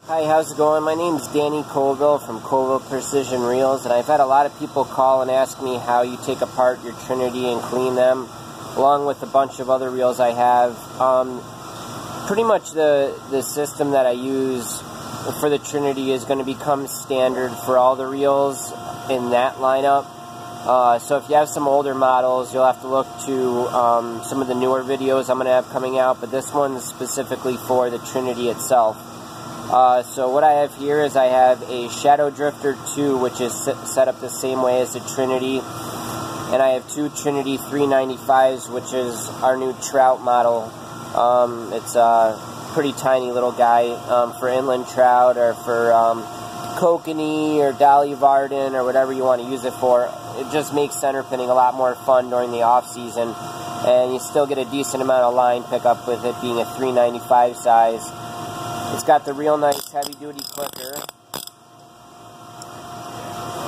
Hi, how's it going? My name's Danny Colville from Colville Precision Reels, and I've had a lot of people call and ask me how you take apart your Trinity and clean them, along with a bunch of other reels I have. Pretty much the system that I use for the Trinity is going to become standard for all the reels in that lineup. So if you have some older models, you'll have to look to some of the newer videos I'm going to have coming out, but this one's specifically for the Trinity itself. So what I have here is I have a Shadow Drifter 2, which is set up the same way as the Trinity, and I have two Trinity 395s, which is our new trout model. It's a pretty tiny little guy for inland trout or for kokanee or dolly varden or whatever you want to use it for. It just makes center pinning a lot more fun during the off season, and you still get a decent amount of line pickup with it being a 395 size. It's got the real nice heavy-duty clicker,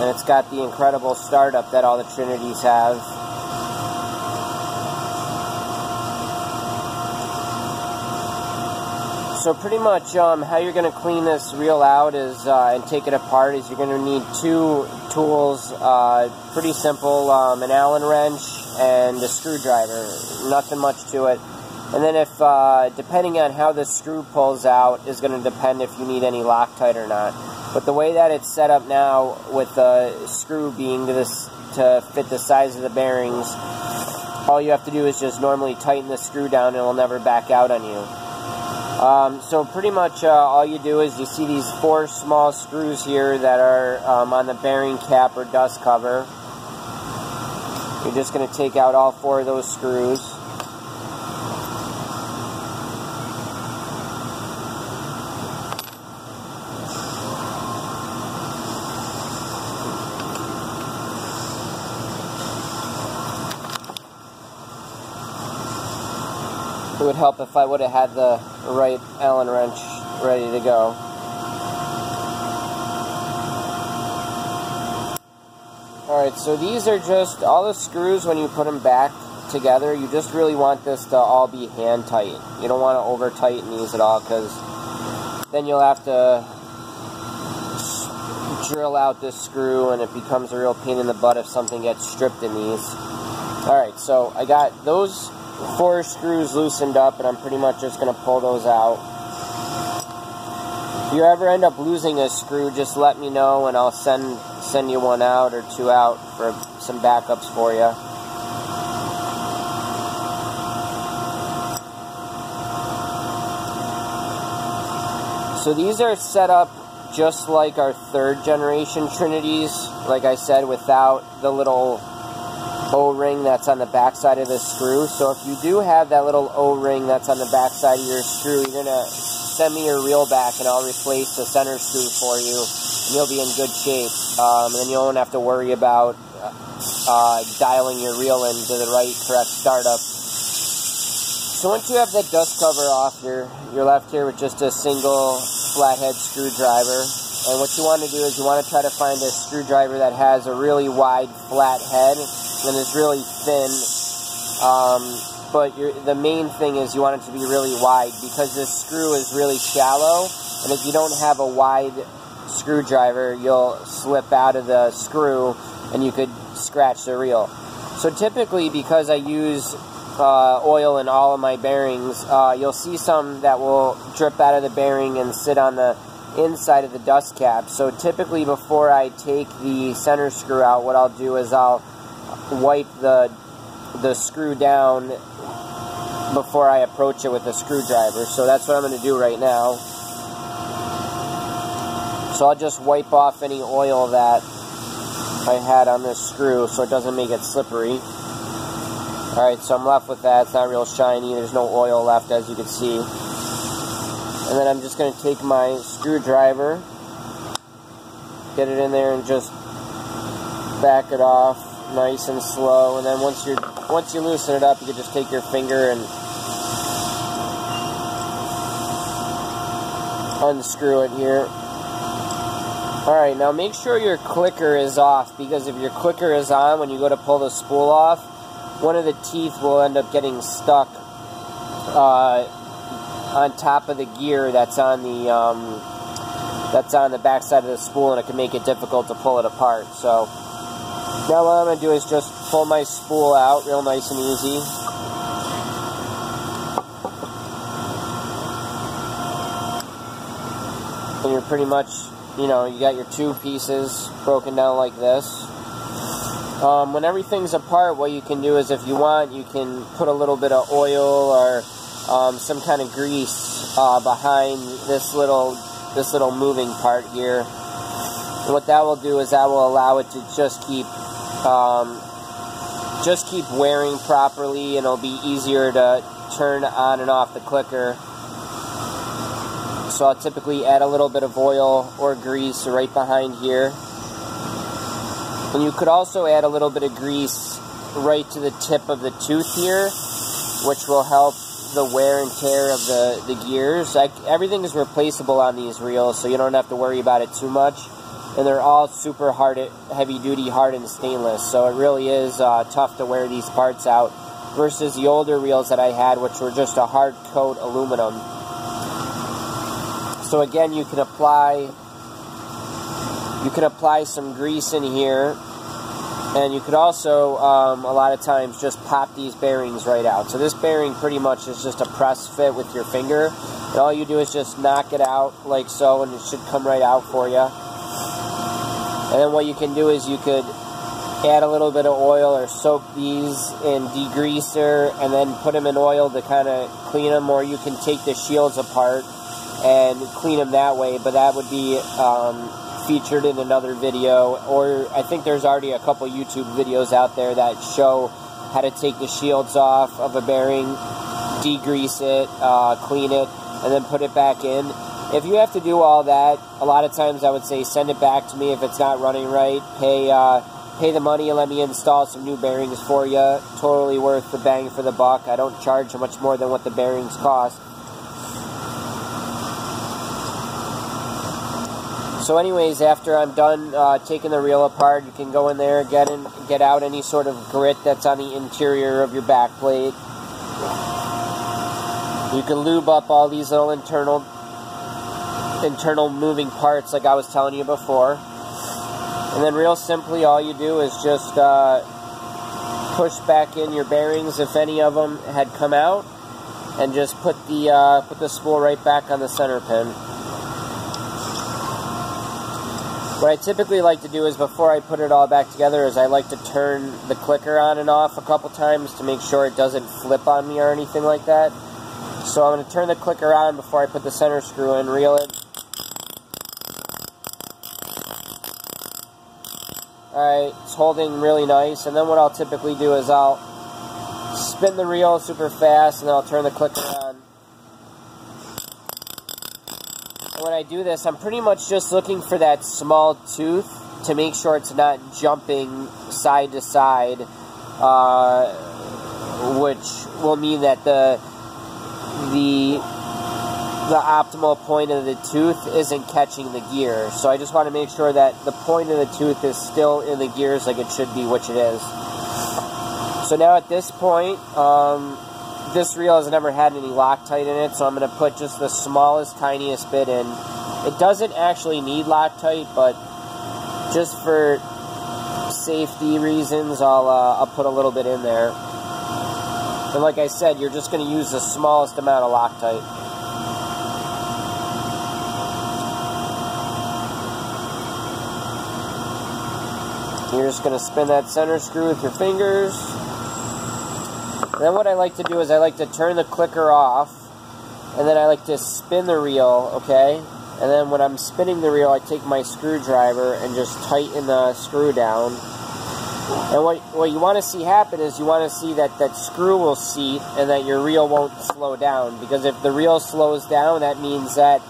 and it's got the incredible startup that all the Trinities have. So pretty much how you're going to clean this reel out is and take it apart is you're going to need two tools, pretty simple, an Allen wrench and a screwdriver, nothing much to it. And then if, depending on how the screw pulls out is going to depend if you need any Loctite or not. But the way that it's set up now with the screw being to fit the size of the bearings, all you have to do is just normally tighten the screw down and it'll never back out on you. So pretty much all you do is you see these 4 small screws here that are on the bearing cap or dust cover. You're just going to take out all 4 of those screws. It would help if I would have had the right Allen wrench ready to go. Alright, so these are just all the screws. When you put them back together, you just really want this to all be hand tight. You don't want to over tighten these at all, because then you'll have to drill out this screw and it becomes a real pain in the butt if something gets stripped in these. Alright, so I got those 4 screws loosened up, and I'm pretty much just going to pull those out. If you ever end up losing a screw, just let me know and I'll send you one out or 2 out for some backups for you. So these are set up just like our 3rd generation Trinities, like I said, without the little O-ring that's on the back side of the screw. So if you do have that little O-ring that's on the back side of your screw, you're going to send me your reel back and I'll replace the center screw for you, and you'll be in good shape. And then you won't have to worry about dialing your reel into the right correct startup. So once you have that dust cover off, you're left here with just a single flathead screwdriver. And what you want to do is you want to try to find a screwdriver that has a really wide flat head and is really thin, but the main thing is you want it to be really wide, because this screw is really shallow, and if you don't have a wide screwdriver, you'll slip out of the screw and you could scratch the reel. So typically, because I use oil in all of my bearings, you'll see some that will drip out of the bearing and sit on the inside of the dust cap. So typically before I take the center screw out, what I'll do is I'll wipe the screw down before I approach it with a screwdriver. So that's what I'm going to do right now. So I'll just wipe off any oil that I had on this screw so it doesn't make it slippery. Alright, so I'm left with that. It's not real shiny. There's no oil left, as you can see. And then I'm just going to take my screwdriver, get it in there, and just back it off nice and slow. And then once you loosen it up, you can just take your finger and unscrew it here. Alright, now make sure your clicker is off, because if your clicker is on, when you go to pull the spool off, one of the teeth will end up getting stuck on top of the gear that's on the that's on the back side of the spool, and it can make it difficult to pull it apart. So now what I'm going to do is just pull my spool out real nice and easy. And you're pretty much, you know, you got your two pieces broken down like this. When everything's apart, what you can do is, if you want, you can put a little bit of oil or some kind of grease behind this little moving part here. And what that will do is that will allow it to just keep wearing properly, and it'll be easier to turn on and off the clicker. So I'll typically add a little bit of oil or grease right behind here. And you could also add a little bit of grease right to the tip of the tooth here, which will help the wear and tear of the gears. Everything is replaceable on these reels, so you don't have to worry about it too much. And they're all super heavy-duty hardened stainless, so it really is tough to wear these parts out versus the older reels that I had, which were just a hard coat aluminum. So again, you can apply some grease in here, and you could also a lot of times just pop these bearings right out. So this bearing pretty much is just a press fit with your finger, and all you do is just knock it out like so, and it should come right out for you. And then what you can do is you could add a little bit of oil or soak these in degreaser and then put them in oil to kind of clean them, or you can take the shields apart and clean them that way, but that would be featured in another video, or I think there's already a couple YouTube videos out there that show how to take the shields off of a bearing, degrease it, clean it, and then put it back in. If you have to do all that, a lot of times I would say send it back to me if it's not running right. Pay the money and let me install some new bearings for you. Totally worth the bang for the buck. I don't charge much more than what the bearings cost. So anyways, after I'm done taking the reel apart, you can go in there, get out any sort of grit that's on the interior of your back plate. You can lube up all these little internal moving parts like I was telling you before. And then real simply, all you do is just push back in your bearings if any of them had come out, and just put the spool right back on the center pin. What I typically like to do is, before I put it all back together, is I like to turn the clicker on and off a couple times to make sure it doesn't flip on me or anything like that. So I'm going to turn the clicker on before I put the center screw in, reel it. Alright, it's holding really nice, and then what I'll typically do is I'll spin the reel super fast, and then I'll turn the clicker on. When I do this, I'm pretty much just looking for that small tooth to make sure it's not jumping side to side, which will mean that the optimal point of the tooth isn't catching the gear. So I just want to make sure that the point of the tooth is still in the gears like it should be, which it is. So now at this point, this reel has never had any Loctite in it, so I'm going to put just the smallest, tiniest bit in. It doesn't actually need Loctite, but just for safety reasons, I'll put a little bit in there. And like I said, you're just going to use the smallest amount of Loctite. You're just going to spin that center screw with your fingers. And then what I like to do is I like to turn the clicker off, and then I like to spin the reel, okay? And then when I'm spinning the reel, I take my screwdriver and just tighten the screw down. And what you want to see happen is you want to see that that screw will seat and that your reel won't slow down. Because if the reel slows down, that means that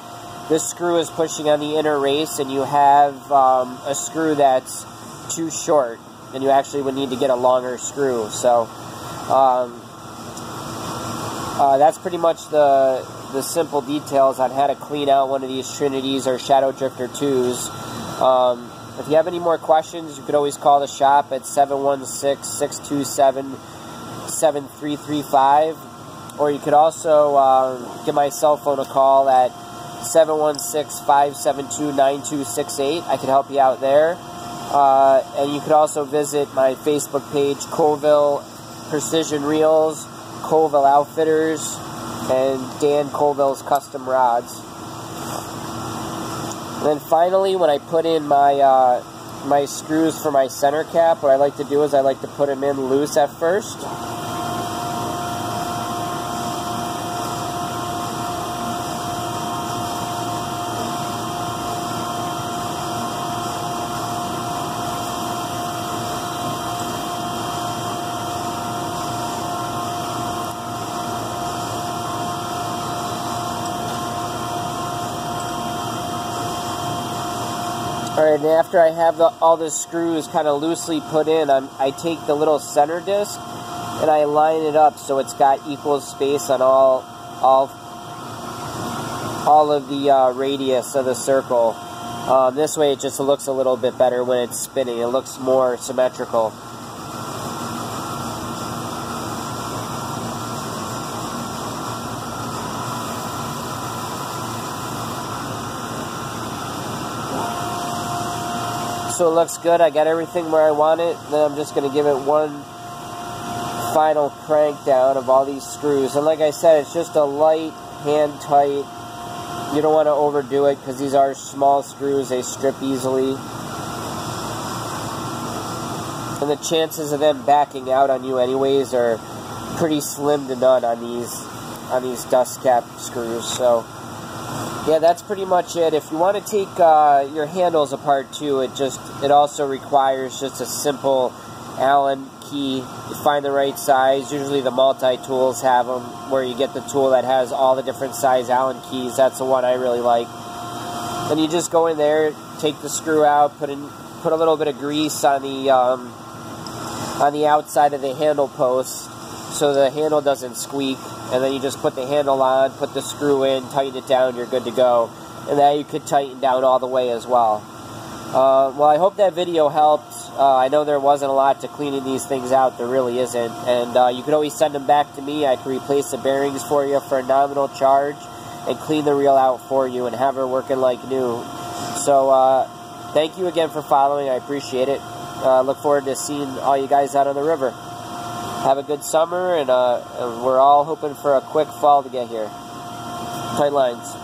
this screw is pushing on the inner race, and you have a screw that's too short, and you actually would need to get a longer screw. So that's pretty much the simple details on how to clean out one of these Trinities or Shadow Drifter 2s. If you have any more questions, you could always call the shop at 716-627-7335, or you could also give my cell phone a call at 716-572-9268. I can help you out there. And you could also visit my Facebook page, Colville Precision Reels, Colville Outfitters, and Dan Colville's Custom Rods. And then finally, when I put in my my screws for my center cap, what I like to do is I like to put them in loose at first. Alright, and after I have all the screws kind of loosely put in, I take the little center disc and I line it up so it's got equal space on all of the radius of the circle. This way it just looks a little bit better when it's spinning. It looks more symmetrical. So it looks good. I got everything where I want it. Then I'm just going to give it one final crank down of all these screws. And like I said, it's just a light, hand tight. You don't want to overdo it because these are small screws. They strip easily. And the chances of them backing out on you anyways are pretty slim to none on these dust cap screws. So yeah, that's pretty much it. If you want to take your handles apart too, it also requires just a simple Allen key. You find the right size. Usually the multi-tools have them, where you get the tool that has all the different size Allen keys. That's the one I really like. Then you just go in there, take the screw out, put a little bit of grease on the outside of the handle post so the handle doesn't squeak. And then you just put the handle on, put the screw in, tighten it down, you're good to go. And then you could tighten down all the way as well. Well, I hope that video helped. I know there wasn't a lot to cleaning these things out. There really isn't. And you could always send them back to me. I can replace the bearings for you for a nominal charge and clean the reel out for you and have her working like new. So thank you again for following. I appreciate it. Look forward to seeing all you guys out on the river. Have a good summer, and we're all hoping for a quick fall to get here. Tight lines.